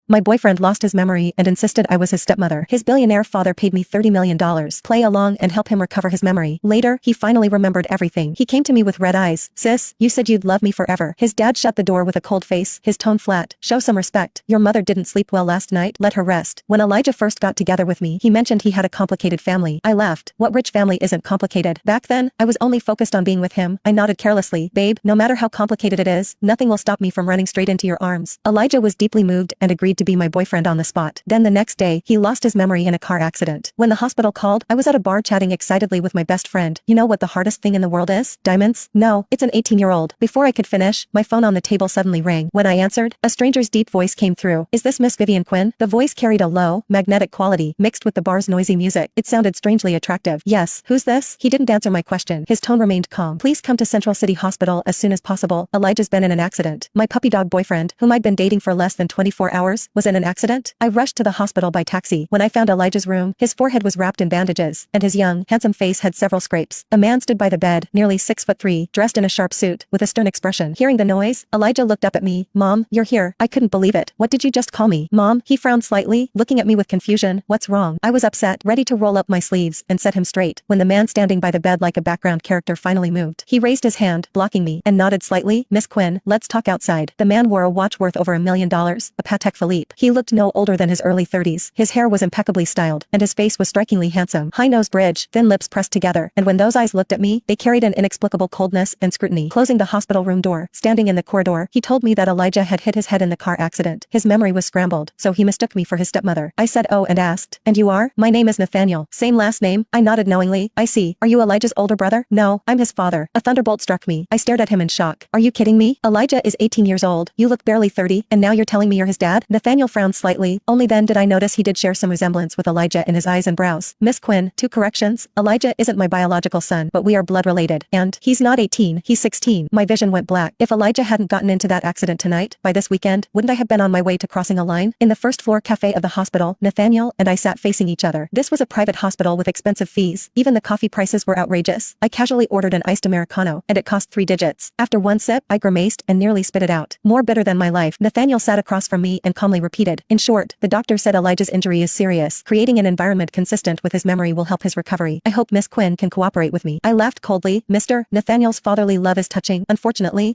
My boyfriend lost his memory and insisted I was his stepmother. His billionaire father paid me $30 million. Play along and help him recover his memory. Later, he finally remembered everything. He came to me with red eyes. Sis, you said you'd love me forever. His dad shut the door with a cold face, his tone flat. Show some respect. Your mother didn't sleep well last night. Let her rest. When Elijah first got together with me, he mentioned he had a complicated family. I laughed. What rich family isn't complicated? Back then, I was only focused on being with him. I nodded carelessly. Babe, no matter how complicated it is, nothing will stop me from running straight into your arms. Elijah was deeply moved and agreed to be my boyfriend on the spot. Then the next day, he lost his memory in a car accident. When the hospital called, I was at a bar chatting excitedly with my best friend. You know what the hardest thing in the world is? Diamonds? No, it's an 18-year-old. Before I could finish, my phone on the table suddenly rang. When I answered, a stranger's deep voice came through. Is this Miss Vivian Quinn? The voice carried a low, magnetic quality, mixed with the bar's noisy music. It sounded strangely attractive. Yes, who's this? He didn't answer my question. His tone remained calm. Please come to Central City Hospital as soon as possible. Elijah's been in an accident. My puppy dog boyfriend, whom I'd been dating for less than 24 hours, was in an accident. I rushed to the hospital by taxi. When I found Elijah's room, his forehead was wrapped in bandages, and his young, handsome face had several scrapes. A man stood by the bed, nearly 6'3", dressed in a sharp suit, with a stern expression. Hearing the noise, Elijah looked up at me. Mom, you're here. I couldn't believe it. What did you just call me? Mom? He frowned slightly, looking at me with confusion. What's wrong? I was upset, ready to roll up my sleeves and set him straight, when the man standing by the bed like a background character finally moved. He raised his hand, blocking me, and nodded slightly. Miss Quinn, let's talk outside. The man wore a watch worth over $1 million, a Patek Philippe. He looked no older than his early 30s. His hair was impeccably styled, and his face was strikingly handsome. High-nosed bridge, thin lips pressed together, and when those eyes looked at me, they carried an inexplicable coldness and scrutiny. Closing the hospital room door, standing in the corridor, he told me that Elijah had hit his head in the car accident. His memory was scrambled, so he mistook me for his stepmother. I said oh and asked, and you are? My name is Nathaniel. Same last name? I nodded knowingly. I see. Are you Elijah's older brother? No, I'm his father. A thunderbolt struck me. I stared at him in shock. Are you kidding me? Elijah is 18 years old. You look barely 30, and now you're telling me you're his dad? Nathaniel frowned slightly. Only then did I notice he did share some resemblance with Elijah in his eyes and brows. Miss Quinn, 2 corrections. Elijah isn't my biological son, but we are blood related. And he's not 18, he's 16. My vision went black. If Elijah hadn't gotten into that accident tonight, by this weekend, wouldn't I have been on my way to crossing a line? In the first floor cafe of the hospital, Nathaniel and I sat facing each other. This was a private hospital with expensive fees. Even the coffee prices were outrageous. I casually ordered an iced Americano, and it cost 3 digits. After one sip, I grimaced and nearly spit it out. More bitter than my life. Nathaniel sat across from me and calmly repeated. In short, the doctor said Elijah's injury is serious. Creating an environment consistent with his memory will help his recovery. I hope Miss Quinn can cooperate with me. I laughed coldly. Mr. Nathaniel's fatherly love is touching. Unfortunately,